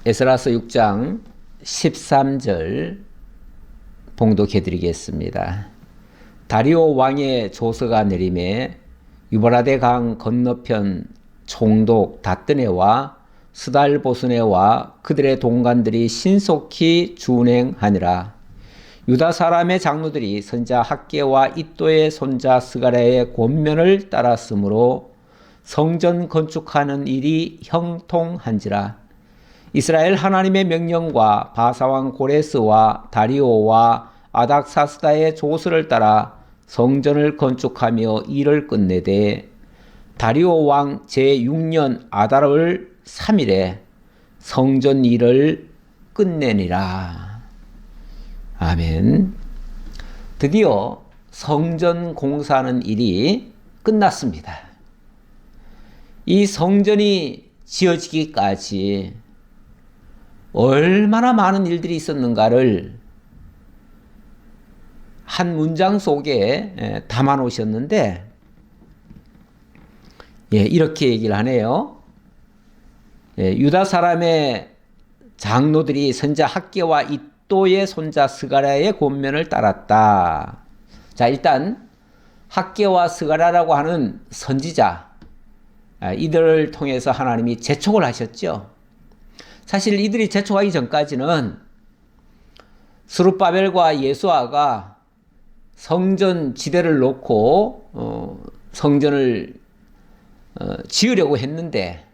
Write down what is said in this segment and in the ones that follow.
에스라서 6장 13절 봉독해 드리겠습니다. 다리오 왕의 조서가 내림에 유브라데 강 건너편 총독 다뜨네와 스달보스네와 그들의 동관들이 신속히 준행하니라. 유다 사람의 장로들이 선자 학개와 이도의 손자 스가랴의 권면을 따랐으므로 성전 건축하는 일이 형통한지라. 이스라엘 하나님의 명령과 바사왕 고레스와 다리오와 아닥사스다의 조서를 따라 성전을 건축하며 일을 끝내되 다리오 왕 제6년 아달월 3일에 성전 일을 끝내니라. 아멘. 드디어 성전 공사하는 일이 끝났습니다. 이 성전이 지어지기까지 얼마나 많은 일들이 있었는가를 한 문장 속에 담아 놓으셨는데, 이렇게 얘기를 하네요. 유다 사람의 장로들이 선자 학개와 이도의 손자 스가랴의 권면을 따랐다. 자, 일단 학개와 스가랴라고 하는 선지자, 이들을 통해서 하나님이 재촉을 하셨죠. 사실 이들이 재촉하기 전까지는 스룹바벨과 예수아가 성전 지대를 놓고 성전을 지으려고 했는데,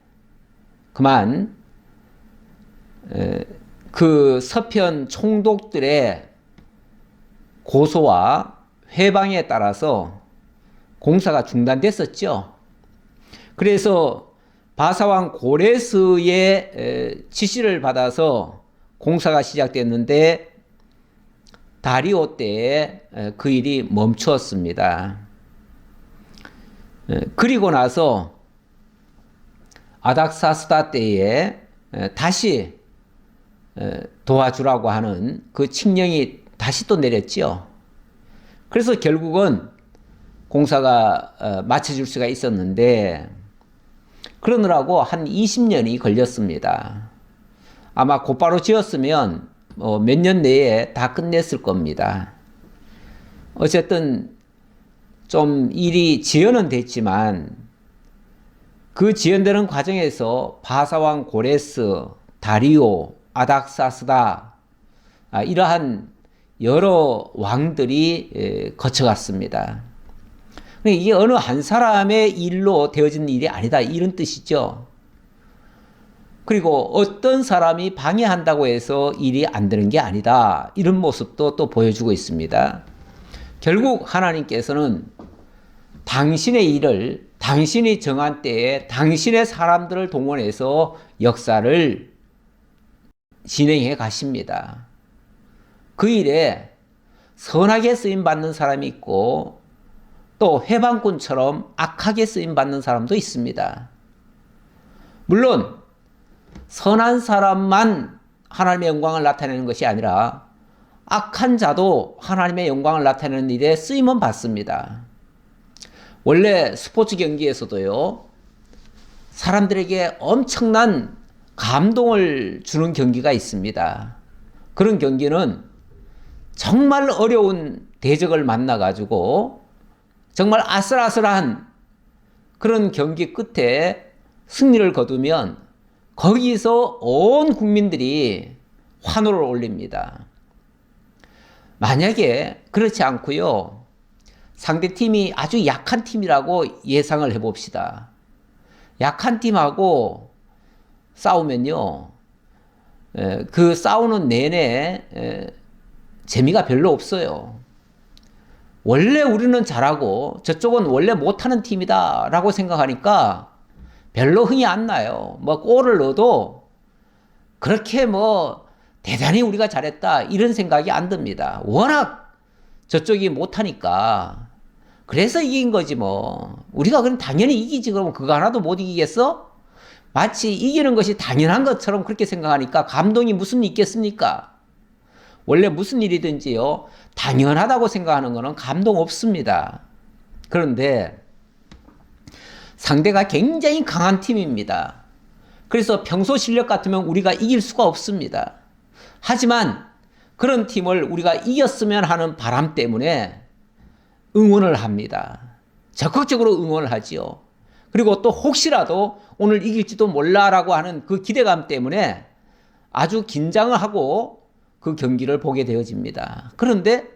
그만 그 서편 총독들의 고소와 회방에 따라서 공사가 중단됐었죠. 그래서 바사왕 고레스의 지시를 받아서 공사가 시작됐는데 다리오 때에 그 일이 멈추었습니다. 그리고 나서 아닥사스다 때에 다시 도와주라고 하는 그 칙령이 다시 또 내렸죠. 그래서 결국은 공사가 마쳐질 수가 있었는데, 그러느라고 한 20년이 걸렸습니다. 아마 곧바로 지었으면 몇 년 내에 다 끝냈을 겁니다. 어쨌든 좀 일이 지연은 됐지만 그 지연되는 과정에서 바사왕 고레스, 다리오, 아닥사스다, 이러한 여러 왕들이 거쳐갔습니다. 이게 어느 한 사람의 일로 되어진 일이 아니다, 이런 뜻이죠. 그리고 어떤 사람이 방해한다고 해서 일이 안 되는 게 아니다, 이런 모습도 또 보여주고 있습니다. 결국 하나님께서는 당신의 일을 당신이 정한 때에 당신의 사람들을 동원해서 역사를 진행해 가십니다. 그 일에 선하게 쓰임받는 사람이 있고 또 회방꾼처럼 악하게 쓰임받는 사람도 있습니다. 물론 선한 사람만 하나님의 영광을 나타내는 것이 아니라 악한 자도 하나님의 영광을 나타내는 일에 쓰임은 받습니다. 원래 스포츠 경기에서도요, 사람들에게 엄청난 감동을 주는 경기가 있습니다. 그런 경기는 정말 어려운 대적을 만나가지고 정말 아슬아슬한 그런 경기 끝에 승리를 거두면 거기서 온 국민들이 환호를 올립니다. 만약에 그렇지 않고요, 상대팀이 아주 약한 팀이라고 예상을 해봅시다. 약한 팀하고 싸우면요, 그 싸우는 내내 재미가 별로 없어요. 원래 우리는 잘하고 저쪽은 원래 못하는 팀이다 라고 생각하니까 별로 흥이 안 나요. 골을 넣어도 그렇게 대단히 우리가 잘했다, 이런 생각이 안 듭니다. 워낙 저쪽이 못하니까. 그래서 이긴 거지 우리가 그럼 당연히 이기지, 그러면 그거 하나도 못 이기겠어? 마치 이기는 것이 당연한 것처럼 그렇게 생각하니까 감동이 무슨 있겠습니까? 원래 무슨 일이든지요, 당연하다고 생각하는 것은 감동 없습니다. 그런데 상대가 굉장히 강한 팀입니다. 그래서 평소 실력 같으면 우리가 이길 수가 없습니다. 하지만 그런 팀을 우리가 이겼으면 하는 바람 때문에 응원을 합니다. 적극적으로 응원을 하지요. 그리고 또 혹시라도 오늘 이길지도 몰라라고 하는 그 기대감 때문에 아주 긴장을 하고 그 경기를 보게 되어집니다. 그런데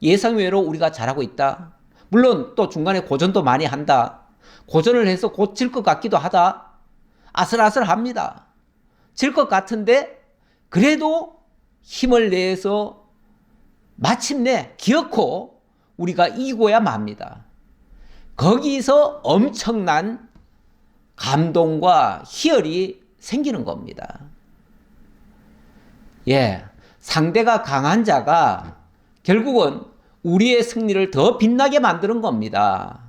예상외로 우리가 잘하고 있다. 물론 또 중간에 고전도 많이 한다. 고전을 해서 곧 질 것 같기도 하다. 아슬아슬합니다. 질 것 같은데 그래도 힘을 내서 마침내 기어코 우리가 이기고야 맙니다. 거기서 엄청난 감동과 희열이 생기는 겁니다. 예, 상대가 강한 자가 결국은 우리의 승리를 더 빛나게 만드는 겁니다.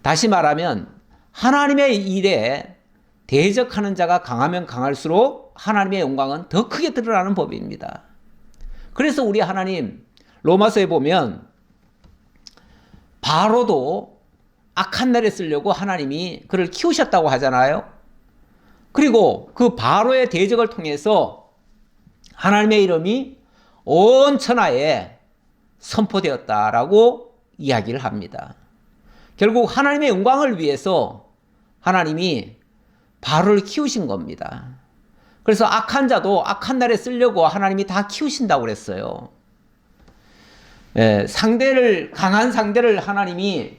다시 말하면 하나님의 일에 대적하는 자가 강하면 강할수록 하나님의 영광은 더 크게 드러나는 법입니다. 그래서 우리 하나님 로마서에 보면 바로도 악한 날에 쓰려고 하나님이 그를 키우셨다고 하잖아요. 그리고 그 바로의 대적을 통해서 하나님의 이름이 온 천하에 선포되었다라고 이야기를 합니다. 결국 하나님의 영광을 위해서 하나님이 바로를 키우신 겁니다. 그래서 악한 자도 악한 날에 쓰려고 하나님이 다 키우신다고 그랬어요. 예, 강한 상대를 하나님이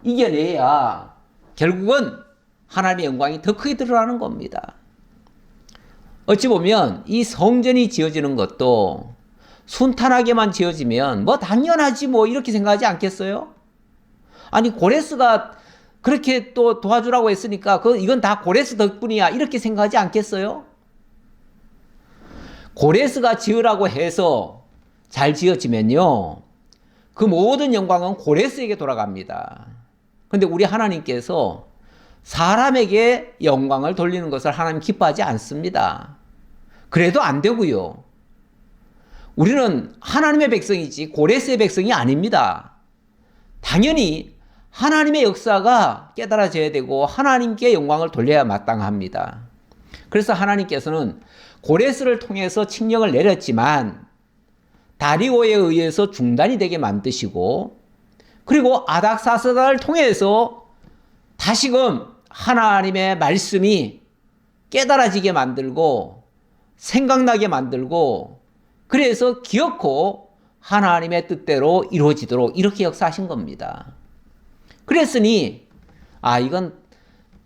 이겨내야 결국은 하나님의 영광이 더 크게 드러나는 겁니다. 어찌 보면 이 성전이 지어지는 것도 순탄하게만 지어지면 뭐 당연하지 뭐 이렇게 생각하지 않겠어요? 아니 고레스가 그렇게 또 도와주라고 했으니까 이건 다 고레스 덕분이야 이렇게 생각하지 않겠어요? 고레스가 지으라고 해서 잘 지어지면요 그 모든 영광은 고레스에게 돌아갑니다. 그런데 우리 하나님께서 사람에게 영광을 돌리는 것을 하나님 기뻐하지 않습니다. 그래도 안 되고요. 우리는 하나님의 백성이지 고레스의 백성이 아닙니다. 당연히 하나님의 역사가 깨달아져야 되고 하나님께 영광을 돌려야 마땅합니다. 그래서 하나님께서는 고레스를 통해서 칙령을 내렸지만 다리오에 의해서 중단이 되게 만드시고 그리고 아닥사스다를 통해서 다시금 하나님의 말씀이 깨달아지게 만들고 생각나게 만들고 그래서 기어코 하나님의 뜻대로 이루어지도록 이렇게 역사하신 겁니다. 그랬으니 이건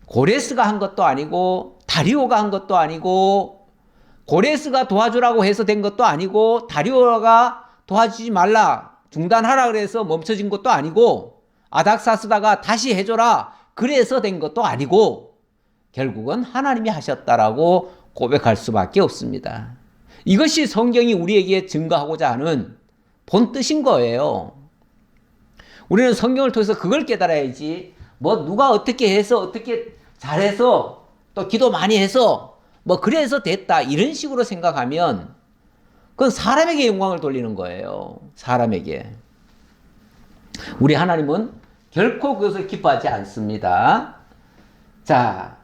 고레스가 한 것도 아니고 다리오가 한 것도 아니고 고레스가 도와주라고 해서 된 것도 아니고 다리오가 도와주지 말라 중단하라 그래서 멈춰진 것도 아니고 아닥사스다가 다시 해줘라 그래서 된 것도 아니고 결국은 하나님이 하셨다라고 고백할 수밖에 없습니다. 이것이 성경이 우리에게 증거하고자 하는 본뜻인 거예요. 우리는 성경을 통해서 그걸 깨달아야지 뭐 누가 어떻게 해서 어떻게 잘해서 또 기도 많이 해서 뭐 그래서 됐다 이런 식으로 생각하면 그건 사람에게 영광을 돌리는 거예요. 사람에게. 우리 하나님은 결코 그것을 기뻐하지 않습니다. 자,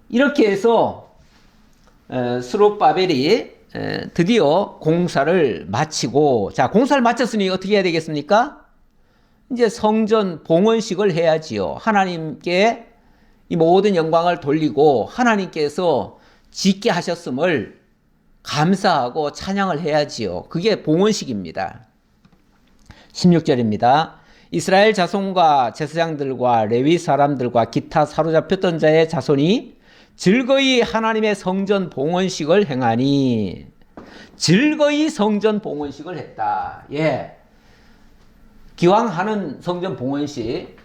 이렇게 해서 스룹바벨이 드디어 공사를 마치고 자 공사를 마쳤으니 어떻게 해야 되겠습니까? 이제 성전 봉헌식을 해야지요. 하나님께 이 모든 영광을 돌리고 하나님께서 짓게 하셨음을 감사하고 찬양을 해야지요. 그게 봉헌식입니다. 16절입니다. 이스라엘 자손과 제사장들과 레위 사람들과 기타 사로잡혔던 자의 자손이 즐거이 하나님의 성전 봉헌식을 행하니 즐거이 성전 봉헌식을 했다. 예. 기왕 하는 성전 봉헌식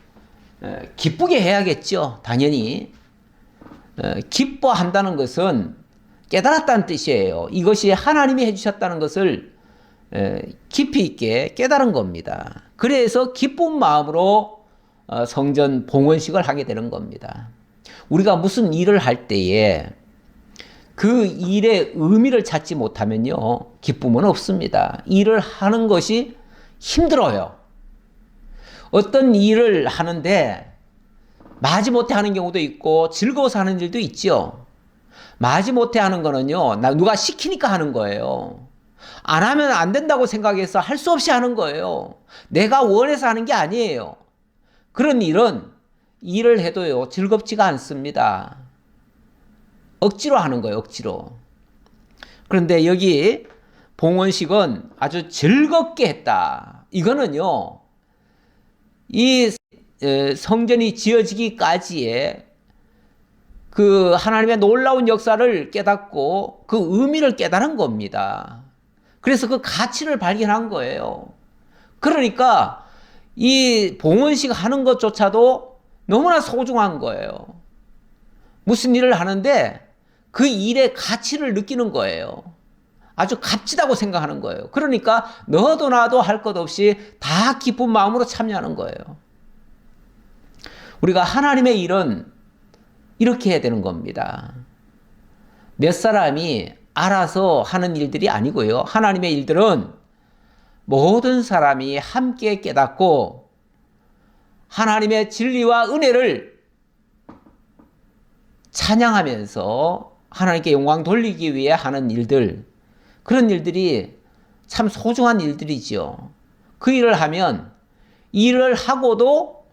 기쁘게 해야겠죠. 당연히. 기뻐한다는 것은 깨달았다는 뜻이에요. 이것이 하나님이 해주셨다는 것을 깊이 있게 깨달은 겁니다. 그래서 기쁜 마음으로 성전 봉헌식을 하게 되는 겁니다. 우리가 무슨 일을 할 때에 그 일의 의미를 찾지 못하면요 기쁨은 없습니다. 일을 하는 것이 힘들어요. 어떤 일을 하는데 마지못해 하는 경우도 있고 즐거워서 하는 일도 있죠. 마지못해 하는 거는요, 누가 시키니까 하는 거예요. 안 하면 안 된다고 생각해서 할 수 없이 하는 거예요. 내가 원해서 하는 게 아니에요. 그런 일을 해도요, 즐겁지가 않습니다. 억지로 하는 거예요, 억지로. 그런데 여기 봉헌식은 아주 즐겁게 했다. 이거는요, 이 성전이 지어지기까지의 그 하나님의 놀라운 역사를 깨닫고 그 의미를 깨달은 겁니다. 그래서 그 가치를 발견한 거예요. 그러니까 이 봉헌식 하는 것조차도 너무나 소중한 거예요. 무슨 일을 하는데 그 일의 가치를 느끼는 거예요. 아주 값지다고 생각하는 거예요. 그러니까 너도 나도 할 것 없이 다 기쁜 마음으로 참여하는 거예요. 우리가 하나님의 일은 이렇게 해야 되는 겁니다. 몇 사람이 알아서 하는 일들이 아니고요. 하나님의 일들은 모든 사람이 함께 깨닫고 하나님의 진리와 은혜를 찬양하면서 하나님께 영광 돌리기 위해 하는 일들, 그런 일들이 참 소중한 일들이죠. 그 일을 하면 일을 하고도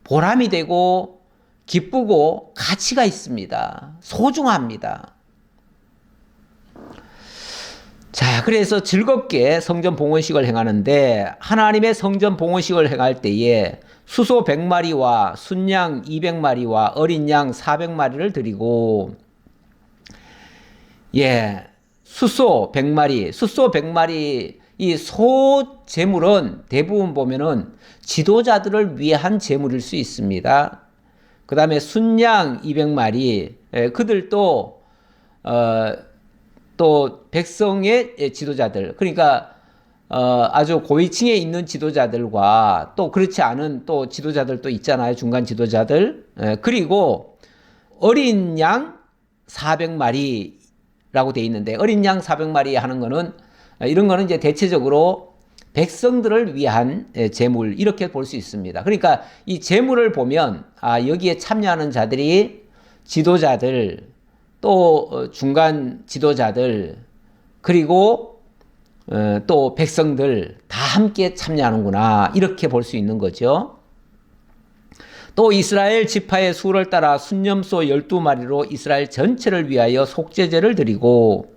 보람이 되고 기쁘고 가치가 있습니다. 소중합니다. 자, 그래서 즐겁게 성전 봉헌식을 행하는데 하나님의 성전 봉헌식을 행할 때에 수소 100마리와 순양 200마리와 어린 양 400마리를 드리고, 수소 100마리, 이 소 제물은 대부분 보면은 지도자들을 위한 제물일 수 있습니다. 그 다음에 순양 200마리, 그들도 또 백성의 지도자들, 그러니까 아주 고위층에 있는 지도자들과 또 그렇지 않은 또 지도자들도 있잖아요. 중간 지도자들. 그리고 어린 양 400마리라고 돼 있는데, 어린 양 400마리 하는 거는, 이런 거는 이제 대체적으로 백성들을 위한 제물, 이렇게 볼 수 있습니다. 그러니까 이 제물을 보면 여기에 참여하는 자들이 지도자들, 또 중간 지도자들, 그리고 또 백성들 다 함께 참여하는구나, 이렇게 볼 수 있는 거죠. 또 이스라엘 지파의 수를 따라 순념소 12마리로 이스라엘 전체를 위하여 속죄제를 드리고,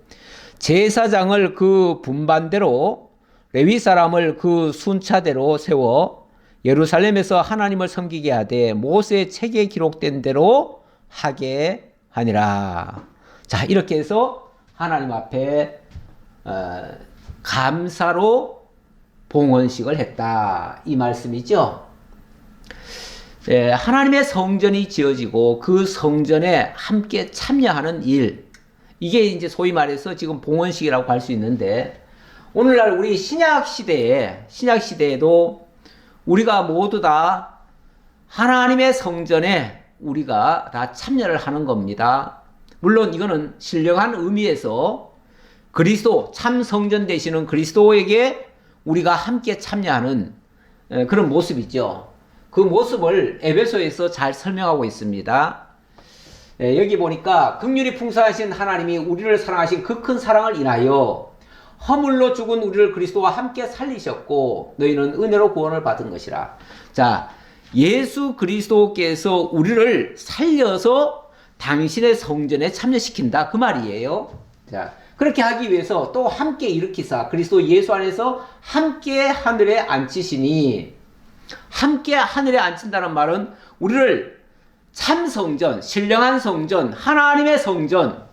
제사장을 그 분반대로, 레위 사람을 그 순차대로 세워 예루살렘에서 하나님을 섬기게 하되 모세의 책에 기록된 대로 하게 하니라. 자, 이렇게 해서 하나님 앞에 감사로 봉헌식을 했다, 이 말씀이죠. 하나님의 성전이 지어지고 그 성전에 함께 참여하는 일, 이게 이제 소위 말해서 지금 봉헌식이라고 할 수 있는데, 오늘날 우리 신약 시대에도 우리가 모두 다 하나님의 성전에 우리가 다 참여를 하는 겁니다. 물론 이거는 신령한 의미에서 그리스도, 참 성전 되시는 그리스도에게 우리가 함께 참여하는 그런 모습이죠. 그 모습을 에베소에서 잘 설명하고 있습니다. 여기 보니까 긍휼이 풍성하신 하나님이 우리를 사랑하신 그 큰 사랑을 인하여 허물로 죽은 우리를 그리스도와 함께 살리셨고 너희는 은혜로 구원을 받은 것이라. 자, 예수 그리스도께서 우리를 살려서 당신의 성전에 참여시킨다, 그 말이에요. 자, 그렇게 하기 위해서 또 함께 일으키사 그리스도 예수 안에서 함께 하늘에 앉히시니, 함께 하늘에 앉힌다는 말은 우리를 참 성전, 신령한 성전, 하나님의 성전,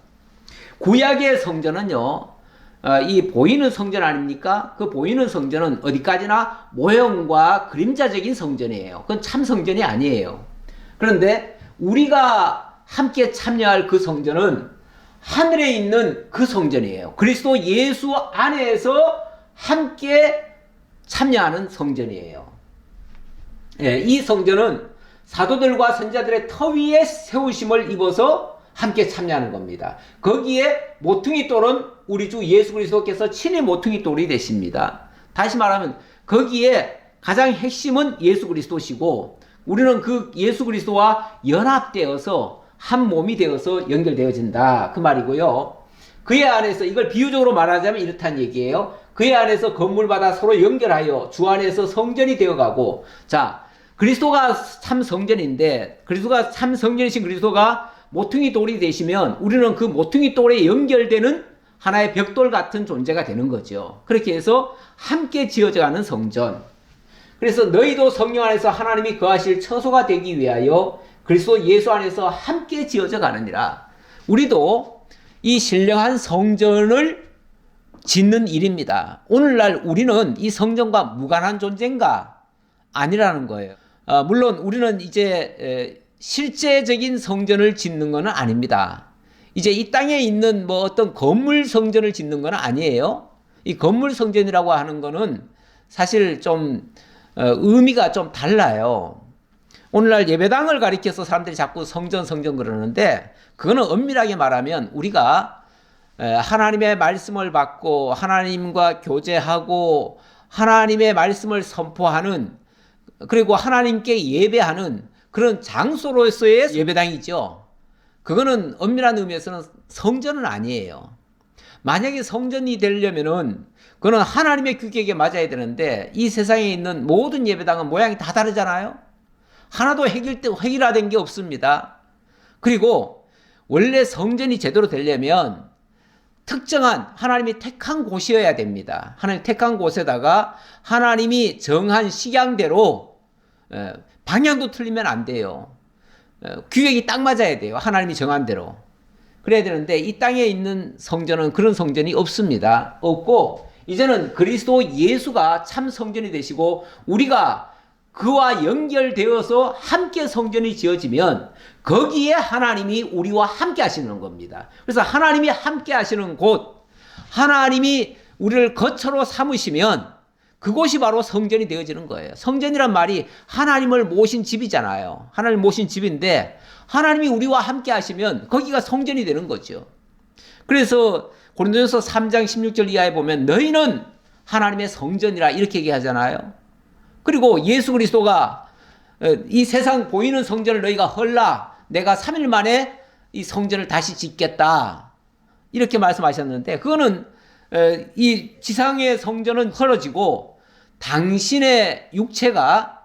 구약의 성전은요, 이 보이는 성전 아닙니까? 그 보이는 성전은 어디까지나 모형과 그림자적인 성전이에요. 그건 참 성전이 아니에요. 그런데 우리가 함께 참여할 그 성전은 하늘에 있는 그 성전이에요. 그리스도 예수 안에서 함께 참여하는 성전이에요. 이 성전은 사도들과 선지자들의 터 위에 세우심을 입어서 함께 참여하는 겁니다. 거기에 모퉁이 돌은 우리 주 예수 그리스도께서 친히 모퉁이 돌이 되십니다. 다시 말하면 거기에 가장 핵심은 예수 그리스도시고, 우리는 그 예수 그리스도와 연합되어서 한 몸이 되어서 연결되어진다. 그 말이고요. 그의 안에서, 이걸 비유적으로 말하자면 이렇다는 얘기예요. 그의 안에서 건물마다 서로 연결하여 주 안에서 성전이 되어가고, 자, 그리스도가 참 성전인데, 그리스도가 참 성전이신 그리스도가 모퉁이 돌이 되시면 우리는 그 모퉁이 돌에 연결되는 하나의 벽돌 같은 존재가 되는 거죠. 그렇게 해서 함께 지어져가는 성전. 그래서 너희도 성령 안에서 하나님이 거하실 처소가 되기 위하여 그리스도 예수 안에서 함께 지어져 가느니라. 우리도 이 신령한 성전을 짓는 일입니다. 오늘날 우리는 이 성전과 무관한 존재인가? 아니라는 거예요. 물론 우리는 이제 실제적인 성전을 짓는 것은 아닙니다. 이제 이 땅에 있는 뭐 어떤 건물 성전을 짓는 건 아니에요. 이 건물 성전이라고 하는 거는 사실 좀 의미가 좀 달라요. 오늘날 예배당을 가리켜서 사람들이 자꾸 성전 그러는데, 그거는 엄밀하게 말하면 우리가 하나님의 말씀을 받고 하나님과 교제하고 하나님의 말씀을 선포하는, 그리고 하나님께 예배하는 그런 장소로서의 예배당이죠. 그거는 엄밀한 의미에서는 성전은 아니에요. 만약에 성전이 되려면은 그거는 하나님의 규격에 맞아야 되는데, 이 세상에 있는 모든 예배당은 모양이 다 다르잖아요. 하나도 획일화된 게 없습니다. 그리고 원래 성전이 제대로 되려면 특정한 하나님이 택한 곳이어야 됩니다. 하나님 택한 곳에다가 하나님이 정한 식양대로, 방향도 틀리면 안 돼요. 규격이 딱 맞아야 돼요. 하나님이 정한 대로. 그래야 되는데 이 땅에 있는 성전은 그런 성전이 없습니다. 없고, 이제는 그리스도 예수가 참 성전이 되시고 우리가 그와 연결되어서 함께 성전이 지어지면 거기에 하나님이 우리와 함께 하시는 겁니다. 그래서 하나님이 함께 하시는 곳, 하나님이 우리를 거처로 삼으시면 그곳이 바로 성전이 되어지는 거예요. 성전이란 말이 하나님을 모신 집이잖아요. 하나님 모신 집인데 하나님이 우리와 함께 하시면 거기가 성전이 되는 거죠. 그래서 고린도전서 3장 16절 이하에 보면 너희는 하나님의 성전이라 이렇게 얘기하잖아요. 그리고 예수 그리스도가 이 세상 보이는 성전을 너희가 헐라, 내가 3일 만에 이 성전을 다시 짓겠다, 이렇게 말씀하셨는데, 그거는 이 지상의 성전은 헐어지고 당신의 육체가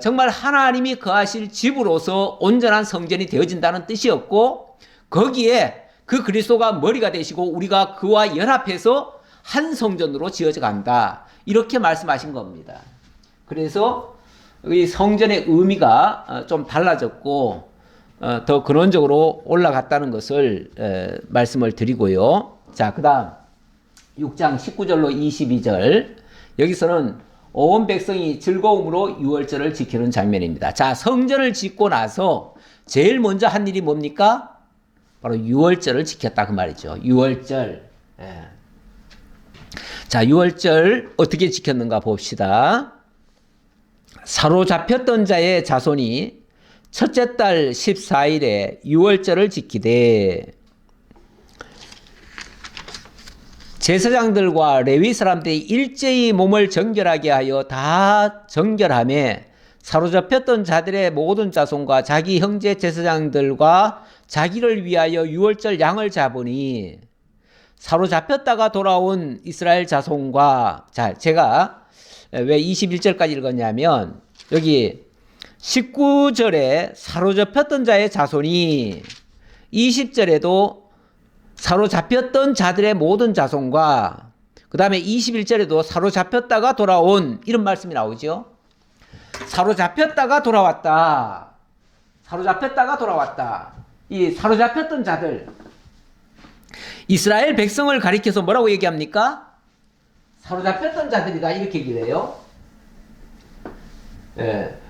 정말 하나님이 거하실 집으로서 온전한 성전이 되어진다는 뜻이었고, 거기에 그 그리스도가 머리가 되시고 우리가 그와 연합해서 한 성전으로 지어져 간다, 이렇게 말씀하신 겁니다. 그래서 이 성전의 의미가 좀 달라졌고 더 근원적으로 올라갔다는 것을 말씀을 드리고요. 자, 그 다음 6장 19절로 22절, 여기서는 온 백성이 즐거움으로 유월절을 지키는 장면입니다. 자, 성전을 짓고 나서 제일 먼저 한 일이 뭡니까? 바로 유월절을 지켰다, 그 말이죠. 유월절. 자, 유월절 어떻게 지켰는가 봅시다. 사로잡혔던 자의 자손이 첫째 달 14일에 유월절을 지키되 제사장들과 레위 사람들이 일제히 몸을 정결하게 하여 다 정결하며 사로잡혔던 자들의 모든 자손과 자기 형제 제사장들과 자기를 위하여 유월절 양을 잡으니, 사로잡혔다가 돌아온 이스라엘 자손과, 자, 제가 왜 21절까지 읽었냐면 여기 19절에 사로잡혔던 자의 자손이, 20절에도 사로잡혔던 자들의 모든 자손과, 그 다음에 21절에도 사로잡혔다가 돌아온, 이런 말씀이 나오죠. 사로잡혔다가 돌아왔다. 사로잡혔다가 돌아왔다. 이 사로잡혔던 자들, 이스라엘 백성을 가리켜서 뭐라고 얘기합니까? 사로잡혔던 자들이다, 이렇게 얘기를 해요.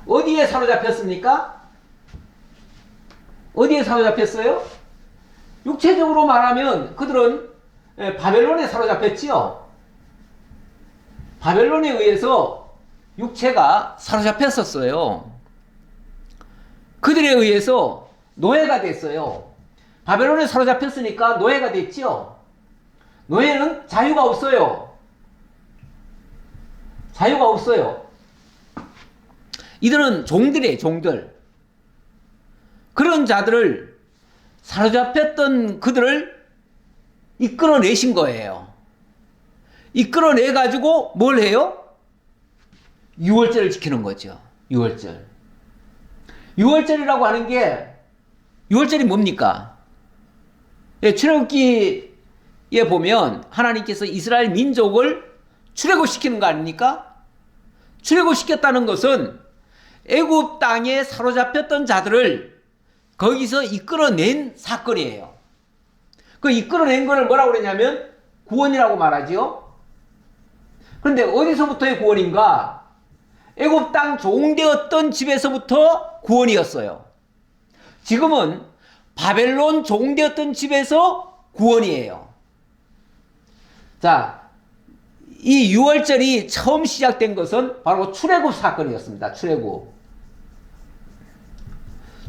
어디에 사로잡혔습니까? 어디에 사로잡혔어요? 육체적으로 말하면 그들은 바벨론에 사로잡혔지요. 바벨론에 의해서 육체가 사로잡혔었어요. 그들에 의해서 노예가 됐어요. 바벨론에 사로잡혔으니까 노예가 됐지요. 노예는 자유가 없어요. 자유가 없어요. 이들은 종들이에요, 종들. 그런 자들을 사로잡혔던 그들을 이끌어내신 거예요. 이끌어내가지고 뭘 해요? 유월절을 지키는 거죠. 유월절. 유월절이라고 하는 게, 유월절이 뭡니까? 예, 출애굽기에 보면 하나님께서 이스라엘 민족을 출애굽시키는 거 아닙니까? 출애굽시켰다는 것은 애굽 땅에 사로잡혔던 자들을 거기서 이끌어낸 사건이에요. 그 이끌어낸 거를 뭐라고 그러냐면 구원이라고 말하지요. 그런데 어디서부터의 구원인가? 애굽 땅 종되었던 집에서부터 구원이었어요. 지금은 바벨론 종되었던 집에서 구원이에요. 자, 이 유월절이 처음 시작된 것은 바로 출애굽 사건이었습니다. 출애굽.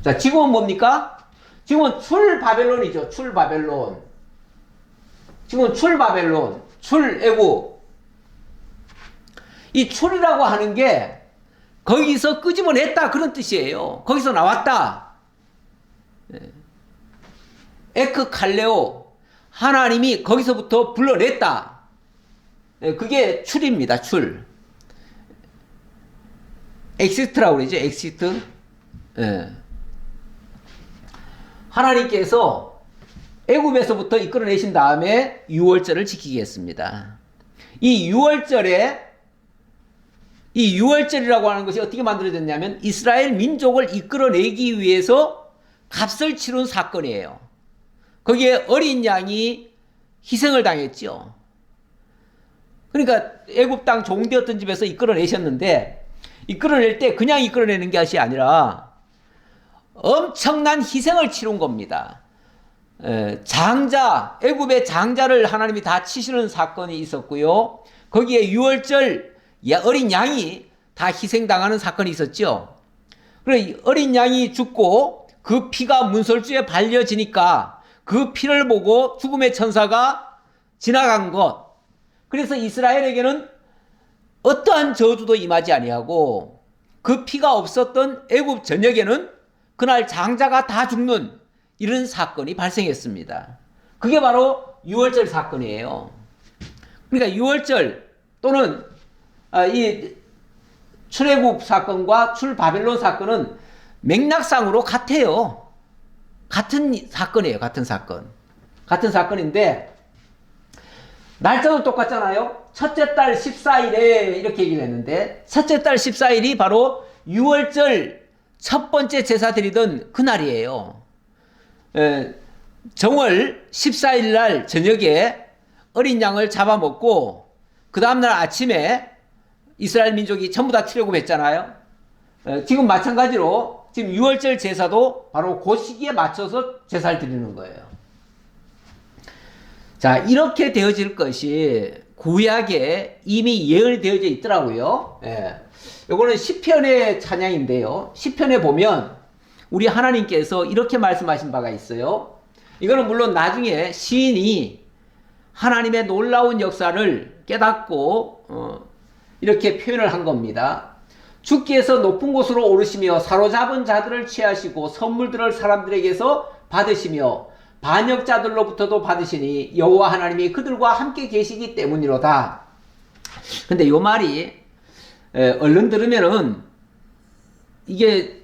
자, 지금은 뭡니까? 지금은 출바벨론이죠. 출바벨론. 지금은 출바벨론, 출애굽. 이 출이라고 하는 게 거기서 끄집어냈다 그런 뜻이에요. 거기서 나왔다. 에크칼레오, 하나님이 거기서부터 불러냈다. 그게 출입니다. 출. 엑시트라고 그러죠. 엑시트. 하나님께서 애굽에서부터 이끌어내신 다음에 유월절을 지키겠습니다. 이 유월절이라고 하는 것이 어떻게 만들어졌냐면 이스라엘 민족을 이끌어내기 위해서 값을 치른 사건이에요. 거기에 어린 양이 희생을 당했죠. 그러니까 애굽 땅 종되었던 집에서 이끌어내셨는데 이끌어낼 때 그냥 이끌어내는 것이 아니라 엄청난 희생을 치른 겁니다. 장자, 애굽의 장자를 하나님이 다 치시는 사건이 있었고요. 거기에 유월절 어린 양이 다 희생당하는 사건이 있었죠. 그래 어린 양이 죽고 그 피가 문설주에 발려지니까 그 피를 보고 죽음의 천사가 지나간 것. 그래서 이스라엘에게는 어떠한 저주도 임하지 아니하고 그 피가 없었던 애굽 전역에는 그날 장자가 다 죽는 이런 사건이 발생했습니다. 그게 바로 유월절 사건이에요. 그러니까 유월절 또는 이 출애굽 사건과 출바벨론 사건은 맥락상으로 같아요. 같은 사건이에요. 같은 사건. 같은 사건인데 날짜도 똑같잖아요. 첫째 달 14일에 이렇게 얘기를 했는데 첫째 달 14일이 바로 유월절 첫 번째 제사 드리던 그날이에요. 정월 14일 날 저녁에 어린 양을 잡아먹고 그 다음날 아침에 이스라엘 민족이 전부 다 출애굽했잖아요. 지금 마찬가지로 지금 유월절 제사도 바로 그 시기에 맞춰서 제사를 드리는 거예요. 자, 이렇게 되어질 것이 구약에 이미 예언되어져 있더라고요. 요거는 시편의 찬양인데요. 시편에 보면 우리 하나님께서 이렇게 말씀하신 바가 있어요. 이거는 물론 나중에 시인이 하나님의 놀라운 역사를 깨닫고 이렇게 표현을 한 겁니다. 주께서 높은 곳으로 오르시며 사로잡은 자들을 취하시고 선물들을 사람들에게서 받으시며 반역자들로부터도 받으시니 여호와 하나님이 그들과 함께 계시기 때문이로다. 근데 이 말이 얼른 들으면은 이게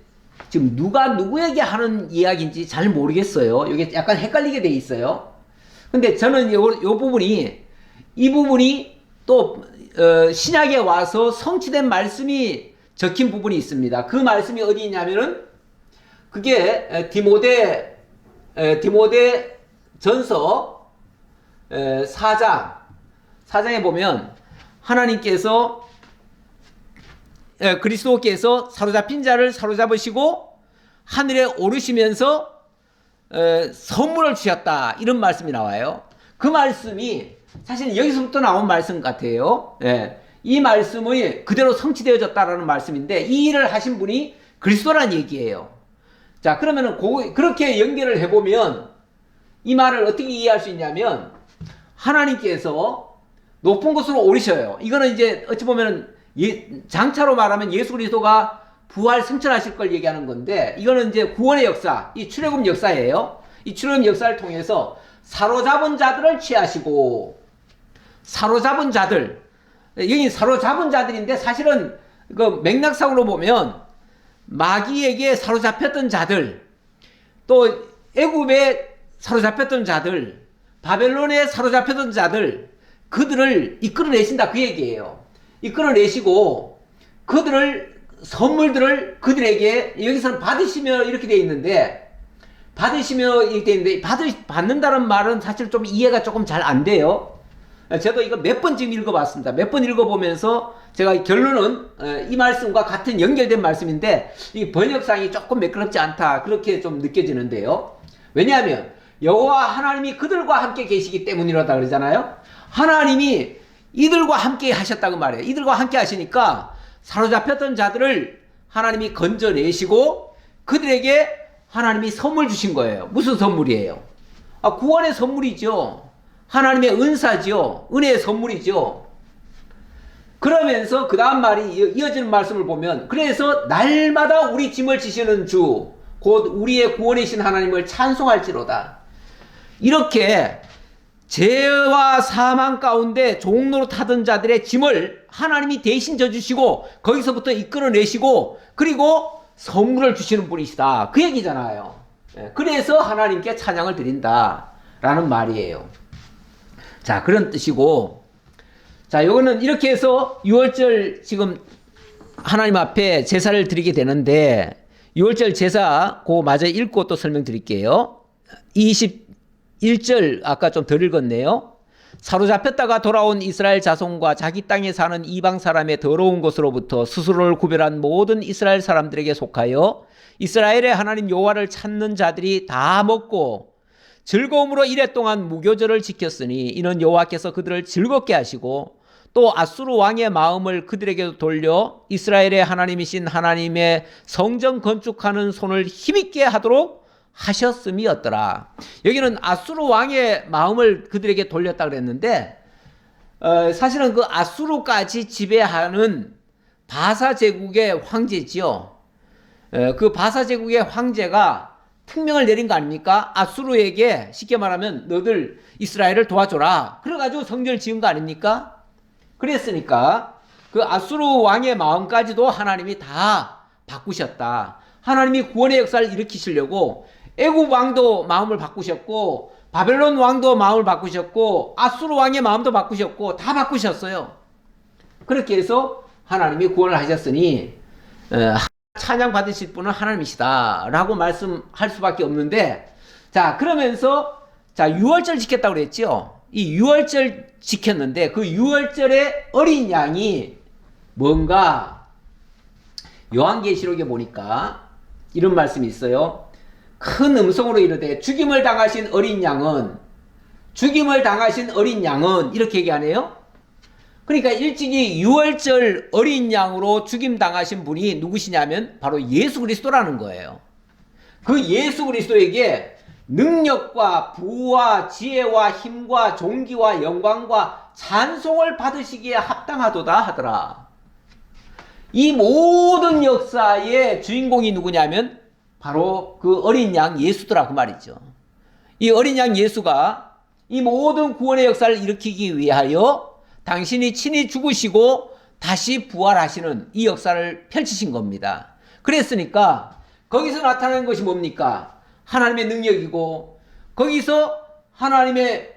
지금 누가 누구에게 하는 이야기인지 잘 모르겠어요. 이게 약간 헷갈리게 돼 있어요. 근데 저는 요 부분이 이 부분이 또 신약에 와서 성취된 말씀이 적힌 부분이 있습니다. 그 말씀이 어디 있냐면은 그게 디모데 전서 4장에 보면 하나님께서 그리스도께서 사로잡힌 자를 사로잡으시고 하늘에 오르시면서 선물을 주셨다 이런 말씀이 나와요. 그 말씀이 사실 여기서부터 나온 말씀 같아요. 이 말씀이 그대로 성취되어졌다라는 말씀인데 이 일을 하신 분이 그리스도라는 얘기예요. 자, 그러면은 그렇게 연결을 해보면 이 말을 어떻게 이해할 수 있냐면 하나님께서 높은 곳으로 오르셔요. 이거는 이제 어찌 보면 장차로 말하면 예수 그리스도가 부활 승천하실 걸 얘기하는 건데, 이거는 이제 구원의 역사, 이 출애굽 역사예요. 이 출애굽 역사를 통해서 사로잡은 자들을 취하시고, 사로잡은 자들, 여기 사로잡은 자들인데 사실은 그 맥락상으로 보면 마귀에게 사로잡혔던 자들, 또 애굽에 사로잡혔던 자들, 바벨론에 사로잡혔던 자들, 그들을 이끌어내신다 그 얘기예요. 이끌어내시고 그들을, 선물들을 그들에게, 여기서는 받으시며 이렇게 돼 있는데, 받으시며 이렇게 돼 있는데, 받는다는 말은 사실 좀 이해가 조금 잘 안 돼요. 저도 이거 몇 번 지금 읽어봤습니다. 몇 번 읽어보면서 제가 결론은 이 말씀과 같은 연결된 말씀인데, 이 번역상이 조금 매끄럽지 않다, 그렇게 좀 느껴지는데요. 왜냐하면 여호와 하나님이 그들과 함께 계시기 때문이라다 그러잖아요. 하나님이 이들과 함께 하셨다고 말해요. 이들과 함께 하시니까 사로잡혔던 자들을 하나님이 건져내시고 그들에게 하나님이 선물 주신 거예요. 무슨 선물이에요? 구원의 선물이죠. 하나님의 은사죠. 은혜의 선물이죠. 그러면서 그 다음 말이, 이어지는 말씀을 보면, 그래서 날마다 우리 짐을 지시는 주, 곧 우리의 구원이신 하나님을 찬송할지로다. 이렇게 죄와 사망 가운데 종로로 타던 자들의 짐을 하나님이 대신 져주시고 거기서부터 이끌어내시고 그리고 선물을 주시는 분이시다, 그 얘기잖아요. 그래서 하나님께 찬양을 드린다라는 말이에요. 자, 그런 뜻이고, 자, 요거는 이렇게 해서 6월절 지금 하나님 앞에 제사를 드리게 되는데, 6월절 제사 그 마저 읽고 또 설명드릴게요. 21절 아까 좀 덜 읽었네요. 사로잡혔다가 돌아온 이스라엘 자손과 자기 땅에 사는 이방 사람의 더러운 것으로부터 스스로를 구별한 모든 이스라엘 사람들에게 속하여 이스라엘의 하나님 여호와를 찾는 자들이 다 먹고 즐거움으로 이랫동안 무교절을 지켰으니 이는 여호와께서 그들을 즐겁게 하시고 또 아수르 왕의 마음을 그들에게도 돌려 이스라엘의 하나님이신 하나님의 성전 건축하는 손을 힘있게 하도록 하셨음이었더라. 여기는 아수르 왕의 마음을 그들에게 돌렸다 그랬는데, 사실은 그 아수르까지 지배하는 바사 제국의 황제지요. 그 바사 제국의 황제가 특명을 내린 거 아닙니까? 아수르에게 쉽게 말하면 너들 이스라엘을 도와줘라, 그래가지고 성전을 지은 거 아닙니까? 그랬으니까 그 아수르 왕의 마음까지도 하나님이 다 바꾸셨다. 하나님이 구원의 역사를 일으키시려고 애굽 왕도 마음을 바꾸셨고 바벨론 왕도 마음을 바꾸셨고 아수르 왕의 마음도 바꾸셨고 다 바꾸셨어요. 그렇게 해서 하나님이 구원을 하셨으니 찬양 받으실 분은 하나님이시다 라고 말씀할 수밖에 없는데, 자, 그러면서 자, 6월절 지켰다고 그랬죠. 이 6월절 지켰는데 그 6월절의 어린 양이 뭔가, 요한계시록에 보니까 이런 말씀이 있어요. 큰 음성으로 이르되 죽임을 당하신 어린 양은, 죽임을 당하신 어린 양은, 이렇게 얘기하네요. 그러니까 일찍이 6월절 어린 양으로 죽임 당하신 분이 누구시냐면 바로 예수 그리스도라는 거예요. 그 예수 그리스도에게 능력과 부와 지혜와 힘과 존귀와 영광과 찬송을 받으시기에 합당하도다 하더라. 이 모든 역사의 주인공이 누구냐면 바로 그 어린 양 예수더라고 말이죠. 이 어린 양 예수가 이 모든 구원의 역사를 일으키기 위하여 당신이 친히 죽으시고 다시 부활하시는 이 역사를 펼치신 겁니다. 그랬으니까 거기서 나타나는 것이 뭡니까? 하나님의 능력이고, 거기서 하나님의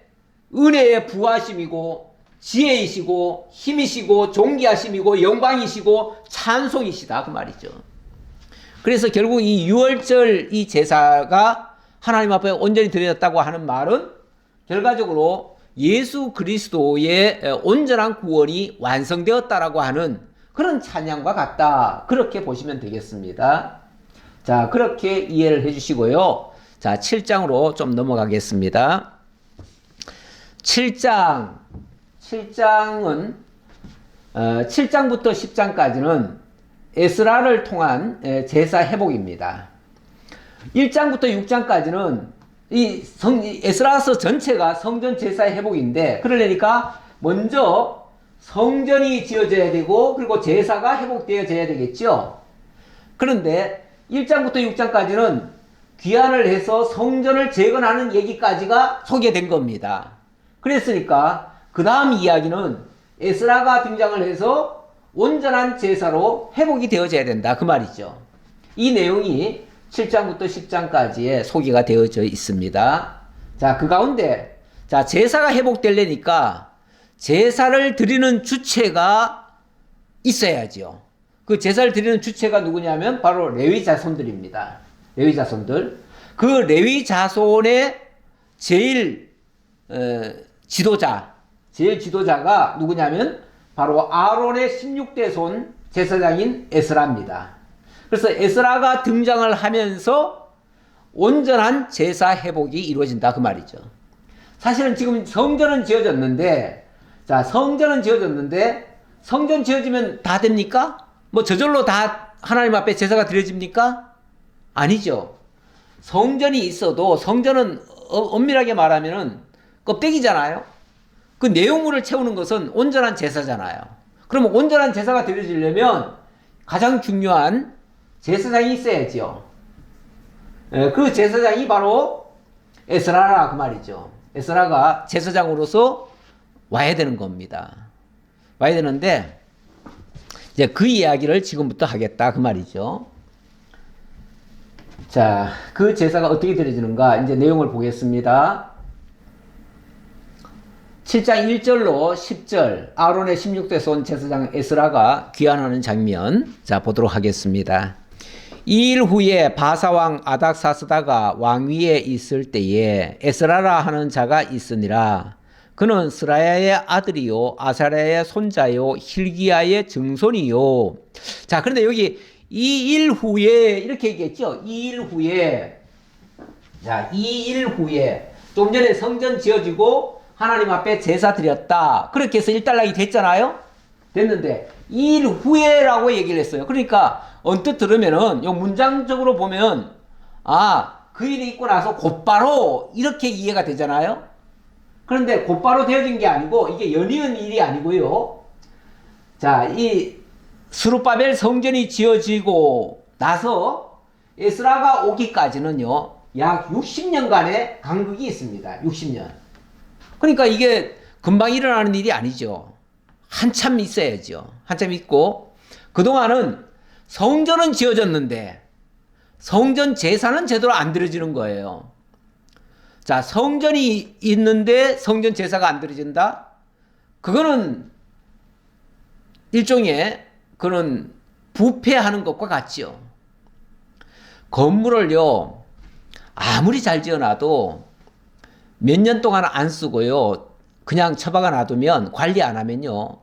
은혜의 부하심이고, 지혜이시고, 힘이시고, 존귀하심이고, 영광이시고, 찬송이시다 그 말이죠. 그래서 결국 이 6월절 이 제사가 하나님 앞에 온전히 드려졌다고 하는 말은 결과적으로 예수 그리스도의 온전한 구원이 완성되었다라고 하는 그런 찬양과 같다, 그렇게 보시면 되겠습니다. 자, 그렇게 이해를 해주시고요. 자, 7장으로 좀 넘어가겠습니다. 7장은 7장부터 10장까지는 에스라를 통한 제사 회복입니다. 1장부터 6장까지는 이 에스라서 전체가 성전 제사의 회복인데, 그러려니까 먼저 성전이 지어져야 되고 그리고 제사가 회복되어져야 되겠죠. 그런데 1장부터 6장까지는 귀환을 해서 성전을 재건하는 얘기까지가 소개된 겁니다. 그랬으니까 그 다음 이야기는 에스라가 등장을 해서 온전한 제사로 회복이 되어져야 된다 그 말이죠. 이 내용이 7장부터 10장까지의 소개가 되어져 있습니다. 자, 그 가운데 자, 제사가 회복되려니까 제사를 드리는 주체가 있어야죠. 그 제사를 드리는 주체가 누구냐면 바로 레위 자손들입니다. 레위 자손들. 그 레위 자손의 제일 지도자가 누구냐면 바로 아론의 16대 손 제사장인 에스라입니다. 그래서 에스라가 등장을 하면서 온전한 제사 회복이 이루어진다 그 말이죠. 사실은 지금 성전은 지어졌는데, 자, 성전 지어지면 다 됩니까? 뭐 저절로 다 하나님 앞에 제사가 드려집니까? 아니죠. 성전이 있어도 성전은 엄밀하게 말하면은 껍데기잖아요. 그 내용물을 채우는 것은 온전한 제사잖아요. 그러면 온전한 제사가 드려지려면 가장 중요한 제사장이 있어야죠. 그 제사장이 바로 에스라라 그 말이죠. 에스라가 제사장으로서 와야 되는 겁니다. 와야 되는데 이제 그 이야기를 지금부터 하겠다 그 말이죠. 자, 그 제사가 어떻게 드려지는가 이제 내용을 보겠습니다. 7장 1절로 10절 아론의 16대 손 제사장 에스라가 귀환하는 장면 자 보도록 하겠습니다. 이 일 후에 바사왕 아닥사스다가 왕위에 있을 때에 에스라라 하는 자가 있으니라. 그는 스라야의 아들이요 아사랴의 손자요 힐기야의 증손이요. 자, 그런데 여기 이 일 후에 이렇게 얘기했죠. 이 일 후에, 자, 이 일 후에 좀 전에 성전 지어지고 하나님 앞에 제사 드렸다. 그렇게 해서 일단락이 됐잖아요. 됐는데 이 일 후에라고 얘기를 했어요. 그러니까 언뜻 들으면은 요 문장적으로 보면 그 일이 있고 나서 곧바로 이렇게 이해가 되잖아요. 그런데 곧바로 되어진 게 아니고 이게 연이은 일이 아니고요. 자, 이 스룹바벨 성전이 지어지고 나서 에스라가 오기까지는요 약 60년간의 간극이 있습니다. 60년. 그러니까 이게 금방 일어나는 일이 아니죠. 한참 있어야죠. 한참 있고 그동안은 성전은 지어졌는데 성전 제사는 제대로 안 드려지는 거예요. 자, 성전이 있는데 성전 제사가 안 드려진다? 그거는 일종의 그런 부패하는 것과 같죠. 건물을요 아무리 잘 지어놔도 몇 년 동안 안 쓰고요 그냥 처박아 놔두면 관리 안 하면요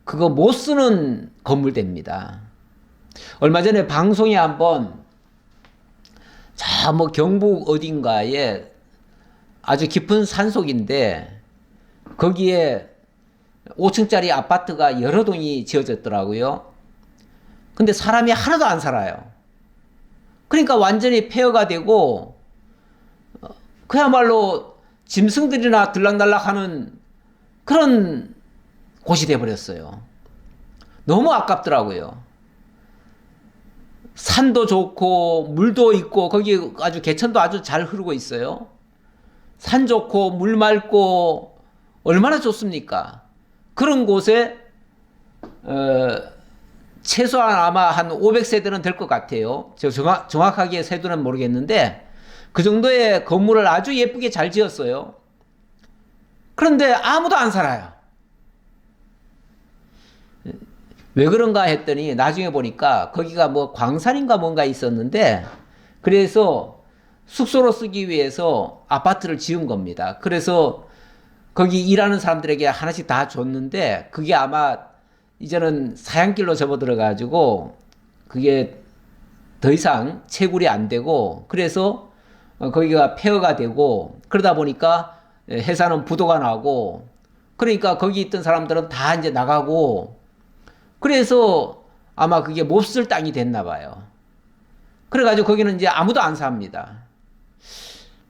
그거 못 쓰는 건물 됩니다. 얼마 전에 방송에 한번 자 뭐 경북 어딘가에 아주 깊은 산속인데 거기에 5층짜리 아파트가 여러 동이 지어졌더라고요. 근데 사람이 하나도 안 살아요. 그러니까 완전히 폐허가 되고 그야말로 짐승들이나 들락날락하는 그런 곳이 돼버렸어요. 너무 아깝더라고요. 산도 좋고 물도 있고 거기 아주 개천도 아주 잘 흐르고 있어요. 산 좋고 물 맑고 얼마나 좋습니까? 그런 곳에 최소한 아마 한 500세대는 될 것 같아요. 제가 정확하게 세도는 모르겠는데 그 정도의 건물을 아주 예쁘게 잘 지었어요. 그런데 아무도 안 살아요. 왜 그런가 했더니 나중에 보니까 거기가 뭐 광산인가 뭔가 있었는데 그래서 숙소로 쓰기 위해서 아파트를 지은 겁니다. 그래서 거기 일하는 사람들에게 하나씩 다 줬는데 그게 아마 이제는 사양길로 접어들어 가지고 그게 더 이상 채굴이 안 되고 그래서 거기가 폐허가 되고 그러다 보니까 회사는 부도가 나고 그러니까 거기 있던 사람들은 다 이제 나가고 그래서 아마 그게 몹쓸 땅이 됐나 봐요. 그래가지고 거기는 이제 아무도 안 삽니다.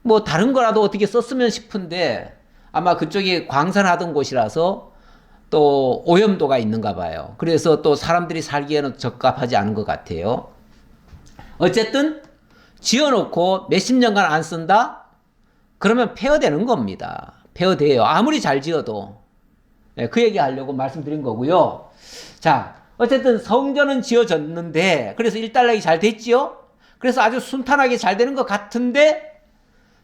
뭐 다른 거라도 어떻게 썼으면 싶은데 아마 그쪽이 광산하던 곳이라서 또 오염도가 있는가 봐요. 그래서 또 사람들이 살기에는 적합하지 않은 것 같아요. 어쨌든 지어놓고 몇십 년간 안 쓴다? 그러면 폐허되는 겁니다. 폐허돼요. 아무리 잘 지어도. 네, 그 얘기 하려고 말씀드린 거고요. 자, 어쨌든 성전은 지어졌는데 그래서 일단락이 잘 됐지요? 그래서 아주 순탄하게 잘 되는 것 같은데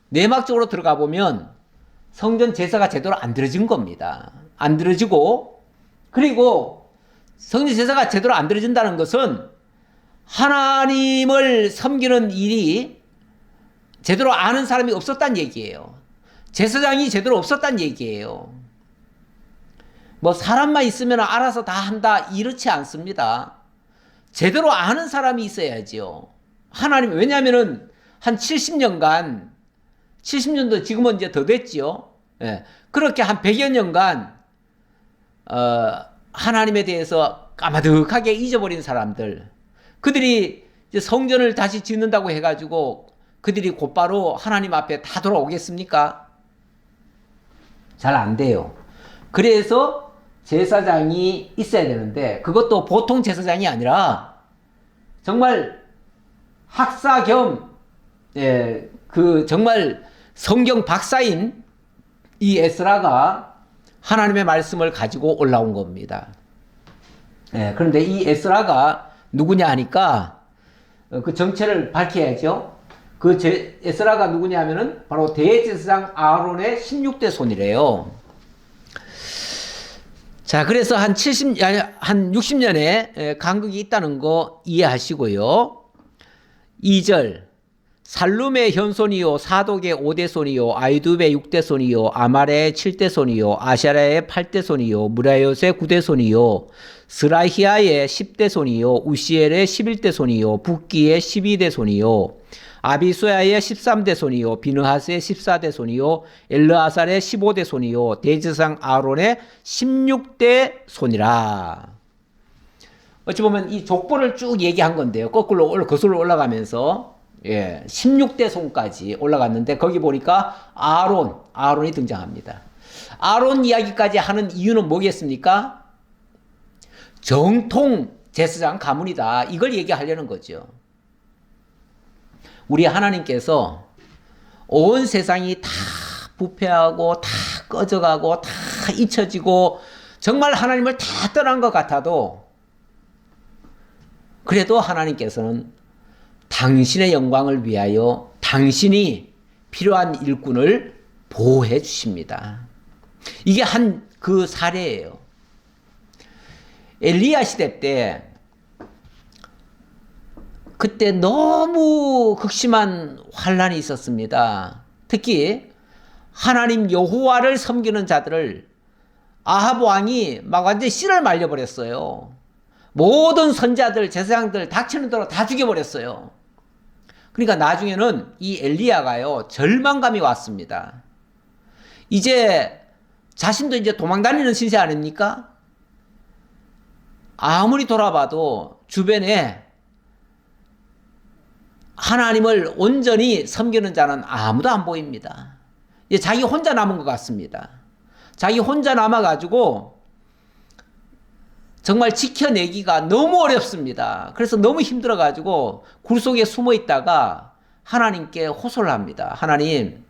내막적으로 들어가 보면 성전 제사가 제대로 안 드려진 겁니다. 안 드려지고, 그리고 성전 제사가 제대로 안 드려진다는 것은 하나님을 섬기는 일이 제대로 아는 사람이 없었단 얘기예요. 제사장이 제대로 없었단 얘기예요. 뭐 사람만 있으면 알아서 다 한다 이렇지 않습니다. 제대로 아는 사람이 있어야지요. 하나님, 왜냐하면은 한 70년간 70년도 지금은 이제 더 됐지요. 예. 그렇게 한 100여 년간 하나님에 대해서 까마득하게 잊어버린 사람들, 그들이 이제 성전을 다시 짓는다고 해가지고 그들이 곧바로 하나님 앞에 다 돌아오겠습니까? 잘 안 돼요. 그래서 제사장이 있어야 되는데 그것도 보통 제사장이 아니라 정말 학사 겸 정말 성경 박사인 이 에스라가 하나님의 말씀을 가지고 올라온 겁니다. 그런데 이 에스라가 누구냐 하니까 그 정체를 밝혀야죠. 에스라가 누구냐 하면은 바로 대제사장 아론의 16대 손이래요. 자, 그래서 한 60년의 간극이 있다는 거 이해하시고요. 2절. 살룸의 현손이요, 사독의 5대 손이요, 아이두의 6대 손이요, 아말의 7대 손이요, 아샤라의 8대 손이요, 무라요스의 9대 손이요, 스라히아의 10대 손이요, 우시엘의 11대 손이요, 붓기의 12대 손이요, 아비수야의 13대 손이요, 비느하스의 14대 손이요, 엘르아살의 15대 손이요, 대제사장 아론의 16대 손이라. 어찌 보면 이 족보를 쭉 얘기한 건데요. 거슬러 올라가면서 16대 손까지 올라갔는데 거기 보니까 아론이 등장합니다. 아론 이야기까지 하는 이유는 뭐겠습니까? 정통 제사장 가문이다. 이걸 얘기하려는 거죠. 우리 하나님께서 온 세상이 다 부패하고 다 꺼져가고 다 잊혀지고 정말 하나님을 다 떠난 것 같아도 그래도 하나님께서는 당신의 영광을 위하여 당신이 필요한 일꾼을 보호해 주십니다. 이게 그 사례예요. 엘리야 시대 때 그때 너무 극심한 환란이 있었습니다. 특히 하나님 여호와를 섬기는 자들을 아합 왕이 막 완전히 씨를 말려버렸어요. 모든 선자들, 제사장들 닥치는 대로 다 죽여버렸어요. 그러니까 나중에는 이 엘리야가요, 절망감이 왔습니다. 이제 자신도 이제 도망다니는 신세 아닙니까? 아무리 돌아봐도 주변에 하나님을 온전히 섬기는 자는 아무도 안 보입니다. 이제 자기 혼자 남은 것 같습니다. 자기 혼자 남아가지고 정말 지켜내기가 너무 어렵습니다. 그래서 너무 힘들어가지고 굴 속에 숨어 있다가 하나님께 호소를 합니다. 하나님,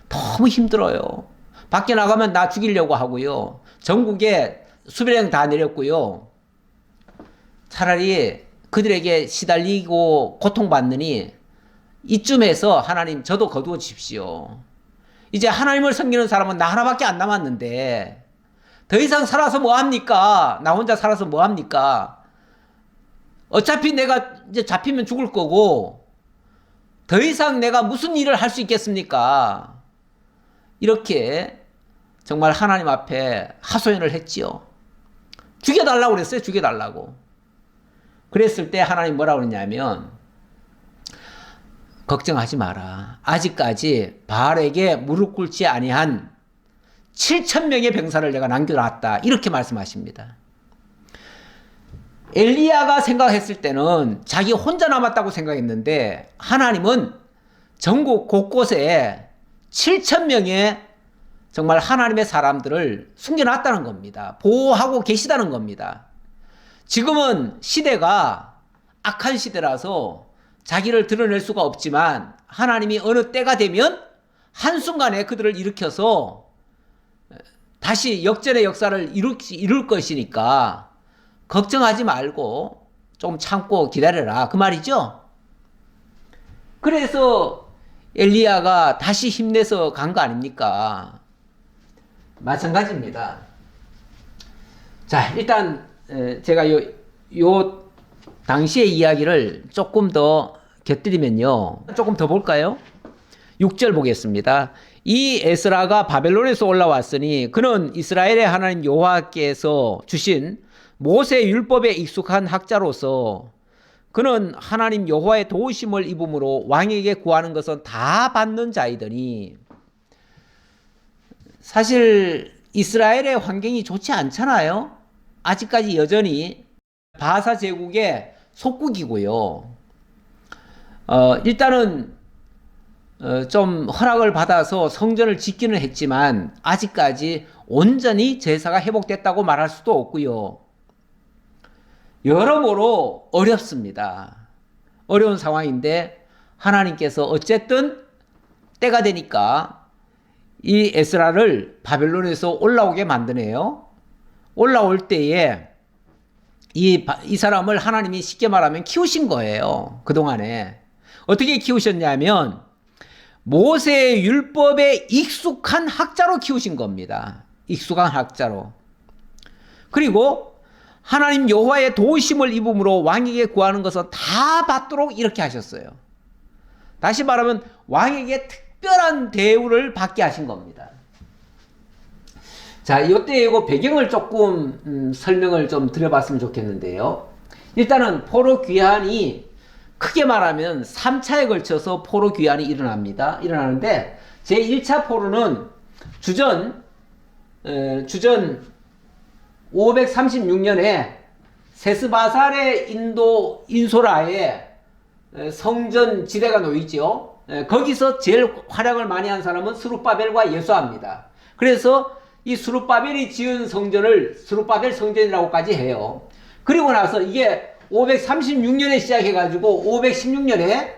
너무 힘들어요. 밖에 나가면 나 죽이려고 하고요. 전국에 수배령 다 내렸고요. 차라리 그들에게 시달리고 고통받느니 이쯤에서 하나님 저도 거두어 주십시오. 이제 하나님을 섬기는 사람은 나 하나밖에 안 남았는데 더 이상 살아서 뭐합니까? 나 혼자 살아서 뭐합니까? 어차피 내가 이제 잡히면 죽을 거고 더 이상 내가 무슨 일을 할 수 있겠습니까? 이렇게 정말 하나님 앞에 하소연을 했지요. 죽여달라고 그랬어요. 죽여달라고. 그랬을 때 하나님 뭐라고 그러냐면 걱정하지 마라. 아직까지 바알에게 무릎 꿇지 아니한 7,000명의 병사를 내가 남겨놨다. 이렇게 말씀하십니다. 엘리야가 생각했을 때는 자기 혼자 남았다고 생각했는데 하나님은 전국 곳곳에 7,000명의 정말 하나님의 사람들을 숨겨놨다는 겁니다. 보호하고 계시다는 겁니다. 지금은 시대가 악한 시대라서 자기를 드러낼 수가 없지만 하나님이 어느 때가 되면 한순간에 그들을 일으켜서 다시 역전의 역사를 이룰 것이니까 걱정하지 말고 좀 참고 기다려라, 그 말이죠. 그래서 엘리야가 다시 힘내서 간 거 아닙니까? 마찬가지입니다. 자, 일단 제가 요 당시의 이야기를 조금 더 곁들이면요, 조금 더 볼까요? 6절 보겠습니다. 이 에스라가 바벨론에서 올라왔으니 그는 이스라엘의 하나님 여호와께서 주신 모세 율법에 익숙한 학자로서 그는 하나님 여호와의 도우심을 입음으로 왕에게 구하는 것은 다 받는 자이더니, 사실 이스라엘의 환경이 좋지 않잖아요. 아직까지 여전히 바사 제국의 속국이고요. 일단은 좀 허락을 받아서 성전을 짓기는 했지만 아직까지 온전히 제사가 회복됐다고 말할 수도 없고요. 여러모로 어렵습니다. 어려운 상황인데 하나님께서 어쨌든 때가 되니까 이 에스라를 바벨론에서 올라오게 만드네요. 올라올 때에 이 사람을 하나님이 쉽게 말하면 키우신 거예요. 그동안에 어떻게 키우셨냐면 모세의 율법에 익숙한 학자로 키우신 겁니다. 익숙한 학자로. 그리고 하나님 여호와의 도우심을 입음으로 왕에게 구하는 것은 다 받도록 이렇게 하셨어요. 다시 말하면 왕에게 특별한 대우를 받게 하신 겁니다. 자, 이때 이거 배경을 조금 설명을 좀 드려봤으면 좋겠는데요. 일단은 포로 귀환이 크게 말하면 3차에 걸쳐서 포로 귀환이 일어나는데 제1차 포로는 주전 536년에 세스바살의 인소라에 성전 지대가 놓이죠. 거기서 제일 활약을 많이 한 사람은 스룹바벨과 여수아입니다. 그래서 이 스룹바벨이 지은 성전을 스룹바벨 성전이라고까지 해요. 그리고 나서 이게 536년에 시작해가지고 516년에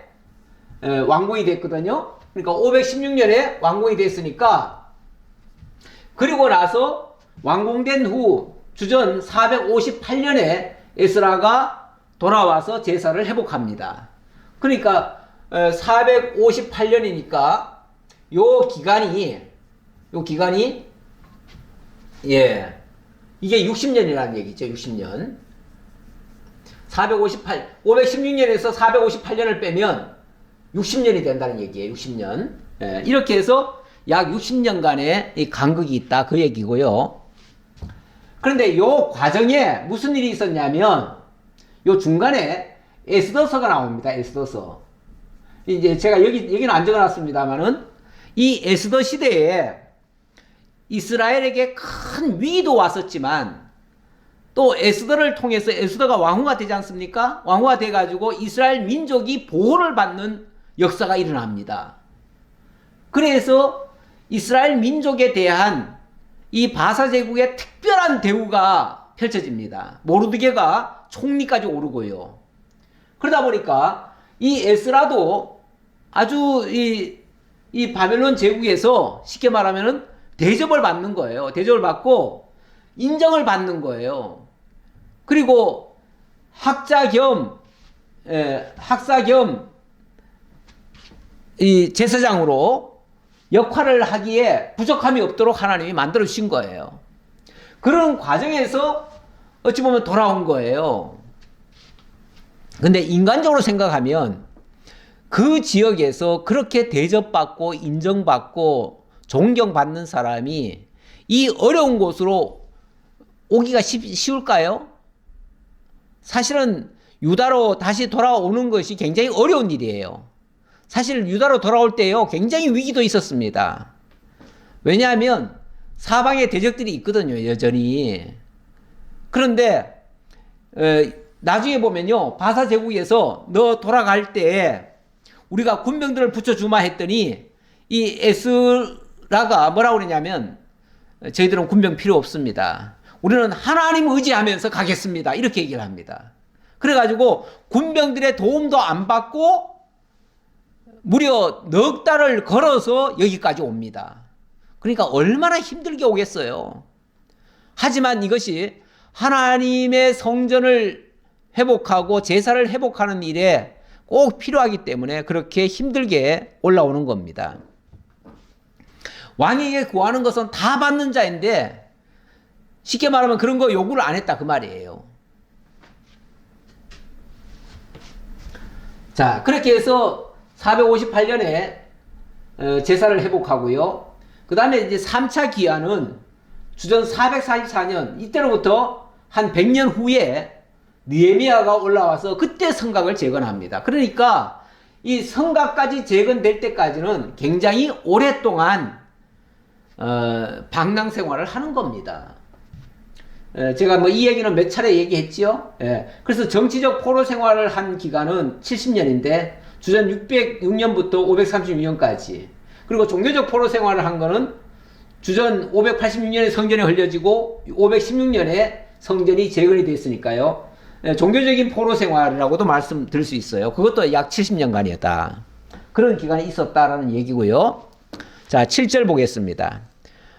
완공이 됐거든요. 그러니까 516년에 완공이 됐으니까, 그리고 나서 완공된 후 주전 458년에 에스라가 돌아와서 제사를 회복합니다. 그러니까 458년이니까 요 기간이 이게 60년이라는 얘기죠. 60년. 516년에서 458년을 빼면 60년이 된다는 얘기예요. 60년. 이렇게 해서 약 60년간의 이 간극이 있다, 그 얘기고요. 그런데 요 과정에 무슨 일이 있었냐면 요 중간에 에스더서가 나옵니다. 에스더서. 이제 제가 여기는 안 적어놨습니다만은 이 에스더 시대에 이스라엘에게 큰 위기도 왔었지만 또 에스더를 통해서 에스더가 왕후가 되지 않습니까? 왕후가 돼가지고 이스라엘 민족이 보호를 받는 역사가 일어납니다. 그래서 이스라엘 민족에 대한 이 바사 제국의 특별한 대우가 펼쳐집니다. 모르드게가 총리까지 오르고요. 그러다 보니까 이 에스라도 아주 이 바벨론 제국에서 쉽게 말하면은 대접을 받는 거예요. 대접을 받고 인정을 받는 거예요. 그리고 학사 겸 이 제사장으로 역할을 하기에 부족함이 없도록 하나님이 만들어 주신 거예요. 그런 과정에서 어찌 보면 돌아온 거예요. 근데 인간적으로 생각하면 그 지역에서 그렇게 대접받고 인정받고 존경받는 사람이 이 어려운 곳으로 오기가 쉬울까요? 사실은 유다로 다시 돌아오는 것이 굉장히 어려운 일이에요. 사실 유다로 돌아올 때요, 굉장히 위기도 있었습니다. 왜냐하면 사방에 대적들이 있거든요, 여전히. 그런데 나중에 보면요, 바사 제국에서 너 돌아갈 때 우리가 군병들을 붙여주마 했더니 이 에스라가 뭐라고 그러냐면 저희들은 군병 필요 없습니다. 우리는 하나님 의지하면서 가겠습니다. 이렇게 얘기를 합니다. 그래가지고 군병들의 도움도 안 받고 무려 넉 달을 걸어서 여기까지 옵니다. 그러니까 얼마나 힘들게 오겠어요. 하지만 이것이 하나님의 성전을 회복하고 제사를 회복하는 일에 꼭 필요하기 때문에 그렇게 힘들게 올라오는 겁니다. 왕에게 구하는 것은 다 받는 자인데 쉽게 말하면 그런 거 요구를 안 했다 그 말이에요. 자, 그렇게 해서 458년에 제사를 회복하고요. 그 다음에 이제 3차 기한은 주전 444년, 이때로부터 한 100년 후에 느헤미야가 올라와서 그때 성곽을 재건합니다. 그러니까 이 성곽까지 재건될 때까지는 굉장히 오랫동안 방랑 생활을 하는 겁니다. 제가 뭐 이 얘기는 몇 차례 얘기했지요. 그래서 정치적 포로 생활을 한 기간은 70년인데 주전 606년부터 536년까지, 그리고 종교적 포로 생활을 한 거는 주전 586년에 성전이 흘려지고 516년에 성전이 재건이 됐으니까요. 종교적인 포로 생활이라고도 말씀드릴 수 있어요. 그것도 약 70년간이었다. 그런 기간이 있었다라는 얘기고요. 자, 7절 보겠습니다.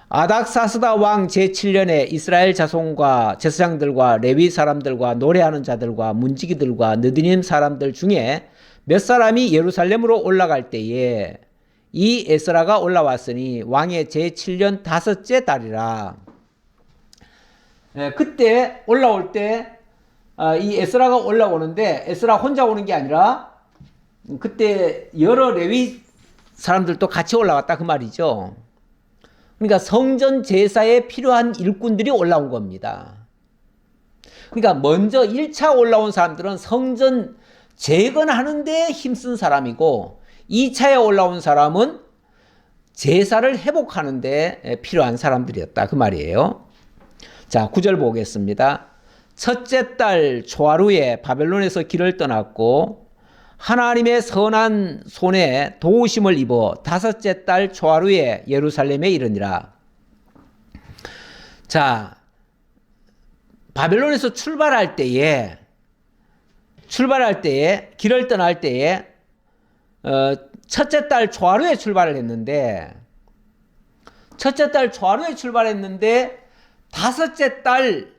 아닥사스다 왕 제7년에 이스라엘 자손과 제사장들과 레위 사람들과 노래하는 자들과 문지기들과 느디님 사람들 중에 몇 사람이 예루살렘으로 올라갈 때에 이 에스라가 올라왔으니 왕의 제7년 다섯째 달이라. 그때 올라올 때 이 에스라가 올라오는데 에스라 혼자 오는 게 아니라 그때 여러 레위 사람들도 같이 올라왔다 그 말이죠. 그러니까 성전 제사에 필요한 일꾼들이 올라온 겁니다. 그러니까 먼저 1차 올라온 사람들은 성전 재건하는데 힘쓴 사람이고 2차에 올라온 사람은 제사를 회복하는데 필요한 사람들이었다 그 말이에요. 자, 9절 보겠습니다. 첫째 달 초하루에 바벨론에서 길을 떠났고 하나님의 선한 손에 도우심을 입어 다섯째 달 초하루에 예루살렘에 이르니라. 자, 바벨론에서 출발할 때에 길을 떠날 때에 첫째 달 초하루에 출발을 했는데 다섯째 달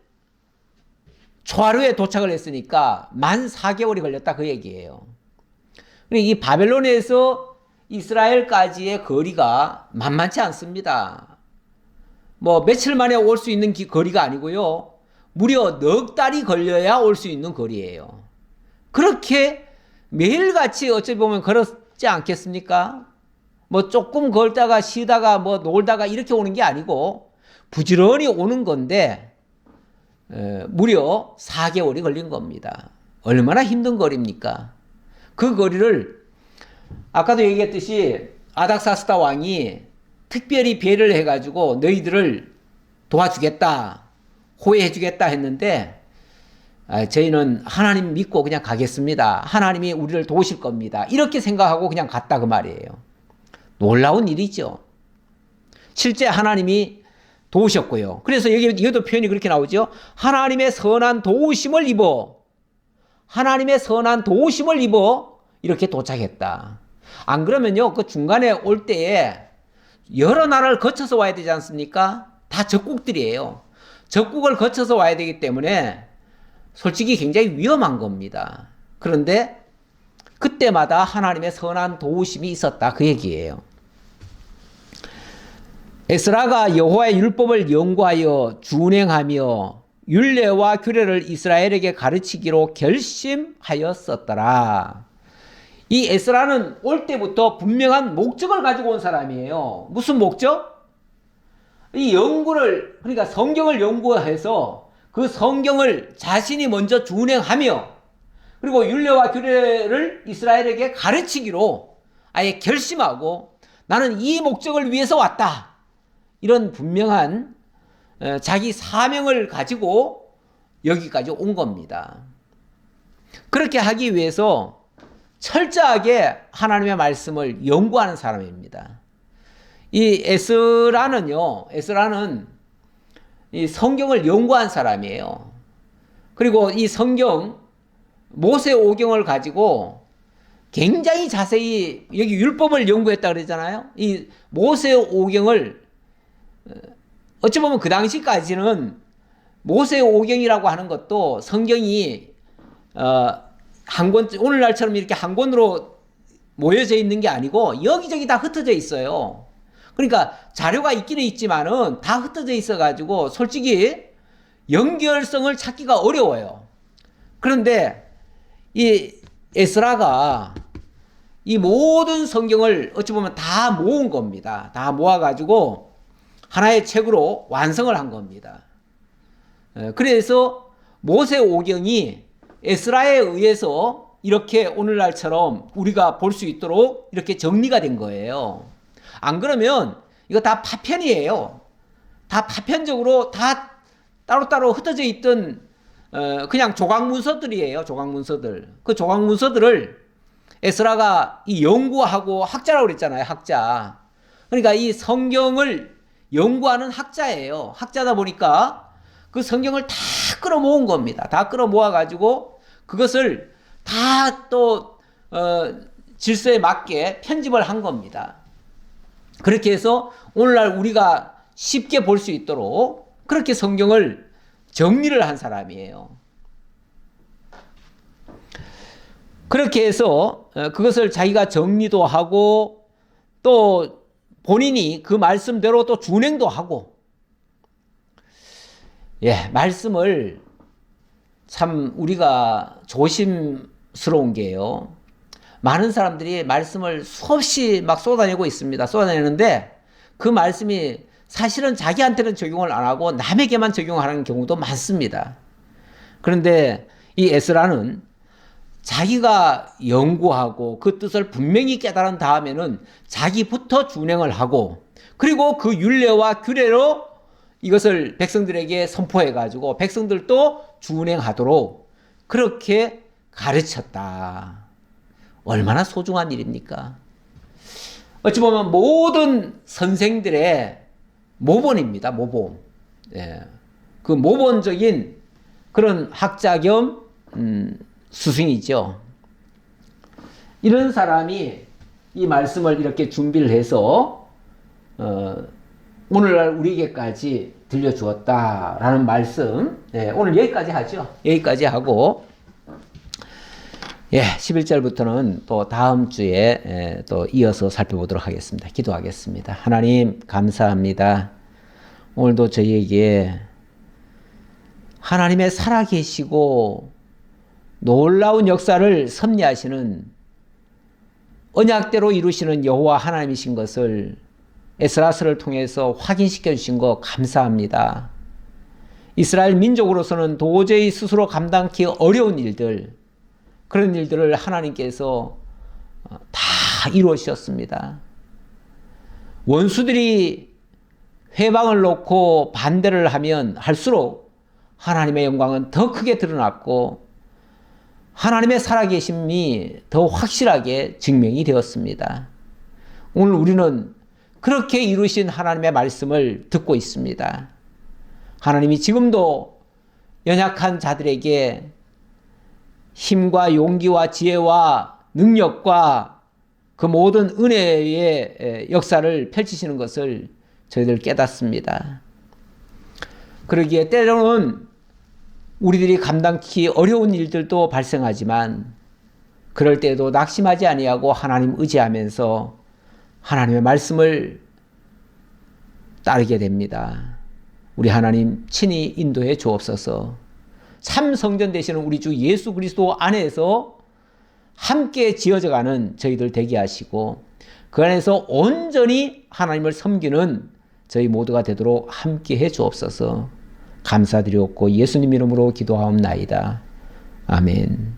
초하루에 도착을 했으니까 만 4개월이 걸렸다 그 얘기예요. 이 바벨론에서 이스라엘까지의 거리가 만만치 않습니다. 뭐 며칠 만에 올 수 있는 거리가 아니고요. 무려 넉 달이 걸려야 올 수 있는 거리예요. 그렇게 매일같이 어찌 보면 걸었지 않겠습니까? 뭐 조금 걸다가 쉬다가 뭐 놀다가 이렇게 오는 게 아니고 부지런히 오는 건데 무려 4개월이 걸린 겁니다. 얼마나 힘든 거리입니까? 그 거리를 아까도 얘기했듯이 아닥사스다 왕이 특별히 배를 해가지고 너희들을 도와주겠다, 호해주겠다 했는데 저희는 하나님 믿고 그냥 가겠습니다. 하나님이 우리를 도우실 겁니다. 이렇게 생각하고 그냥 갔다 그 말이에요. 놀라운 일이죠. 실제 하나님이 도우셨고요. 그래서 여기도 표현이 그렇게 나오죠. 하나님의 선한 도우심을 입어 이렇게 도착했다. 안 그러면요, 그 중간에 올 때에 여러 나라를 거쳐서 와야 되지 않습니까? 다 적국들이에요. 적국을 거쳐서 와야 되기 때문에 솔직히 굉장히 위험한 겁니다. 그런데 그때마다 하나님의 선한 도우심이 있었다 그 얘기예요. 에스라가 여호와의 율법을 연구하여 준행하며 율례와 규례를 이스라엘에게 가르치기로 결심하였었더라. 이 에스라는 올 때부터 분명한 목적을 가지고 온 사람이에요. 무슨 목적? 이 연구를, 그러니까 성경을 연구해서 그 성경을 자신이 먼저 준행하며 그리고 율례와 규례를 이스라엘에게 가르치기로 아예 결심하고 나는 이 목적을 위해서 왔다. 이런 분명한 자기 사명을 가지고 여기까지 온 겁니다. 그렇게 하기 위해서 철저하게 하나님의 말씀을 연구하는 사람입니다. 이 에스라는 이 성경을 연구한 사람이에요. 그리고 이 성경 모세 오경을 가지고 굉장히 자세히 여기 율법을 연구했다 그러잖아요. 이 모세 오경을 어찌 보면 그 당시까지는 모세 오경이라고 하는 것도 성경이 한 권, 오늘날처럼 이렇게 한 권으로 모여져 있는 게 아니고 여기저기 다 흩어져 있어요. 그러니까 자료가 있기는 있지만은 다 흩어져 있어가지고 솔직히 연결성을 찾기가 어려워요. 그런데 이 에스라가 이 모든 성경을 어찌 보면 다 모은 겁니다. 다 모아가지고 하나의 책으로 완성을 한 겁니다. 그래서 모세 오경이 에스라에 의해서 이렇게 오늘날처럼 우리가 볼 수 있도록 이렇게 정리가 된 거예요. 안 그러면 이거 다 파편이에요. 다 파편적으로 다 따로따로 흩어져 있던 그냥 조각 문서들이에요. 조각 문서들. 그 조각 문서들을 에스라가 이 연구하고 학자라고 그랬잖아요. 학자. 그러니까 이 성경을 연구하는 학자예요. 학자다 보니까 그 성경을 다 끌어모은 겁니다. 다 끌어모아 가지고 그것을 다 또 질서에 맞게 편집을 한 겁니다. 그렇게 해서 오늘날 우리가 쉽게 볼 수 있도록 그렇게 성경을 정리를 한 사람이에요. 그렇게 해서 그것을 자기가 정리도 하고 또 본인이 그 말씀대로 또 준행도 하고, 예, 말씀을 참 우리가 조심스러운 게요. 많은 사람들이 말씀을 수없이 막 쏟아내고 있습니다. 쏟아내는데 그 말씀이 사실은 자기한테는 적용을 안 하고 남에게만 적용하는 경우도 많습니다. 그런데 이 에스라는 자기가 연구하고 그 뜻을 분명히 깨달은 다음에는 자기부터 준행을 하고 그리고 그 율례와 규례로 이것을 백성들에게 선포해 가지고 백성들도 준행하도록 그렇게 가르쳤다. 얼마나 소중한 일입니까? 어찌 보면 모든 선생들의 모본입니다. 모본. 예. 그 모본적인 그런 학자 겸 스승이죠. 이런 사람이 이 말씀을 이렇게 준비를 해서 오늘날 우리에게까지 들려주었다라는 말씀. 예, 오늘 여기까지 하죠. 여기까지 하고 11절부터는 또 다음 주에 또 이어서 살펴보도록 하겠습니다. 기도하겠습니다. 하나님 감사합니다. 오늘도 저희에게 하나님의 살아계시고 놀라운 역사를 섭리하시는 언약대로 이루시는 여호와 하나님이신 것을 에스라서를 통해서 확인시켜 주신 거 감사합니다. 이스라엘 민족으로서는 도저히 스스로 감당하기 어려운 일들, 그런 일들을 하나님께서 다 이루어주셨습니다. 원수들이 회방을 놓고 반대를 하면 할수록 하나님의 영광은 더 크게 드러났고 하나님의 살아계심이 더 확실하게 증명이 되었습니다. 오늘 우리는 그렇게 이루신 하나님의 말씀을 듣고 있습니다. 하나님이 지금도 연약한 자들에게 힘과 용기와 지혜와 능력과 그 모든 은혜의 역사를 펼치시는 것을 저희들 깨닫습니다. 그러기에 때로는 우리들이 감당하기 어려운 일들도 발생하지만 그럴 때에도 낙심하지 아니하고 하나님 의지하면서 하나님의 말씀을 따르게 됩니다. 우리 하나님 친히 인도해 주옵소서. 참 성전 되시는 우리 주 예수 그리스도 안에서 함께 지어져가는 저희들 되게 하시고 그 안에서 온전히 하나님을 섬기는 저희 모두가 되도록 함께 해 주옵소서. 감사드리옵고 예수님 이름으로 기도하옵나이다. 아멘.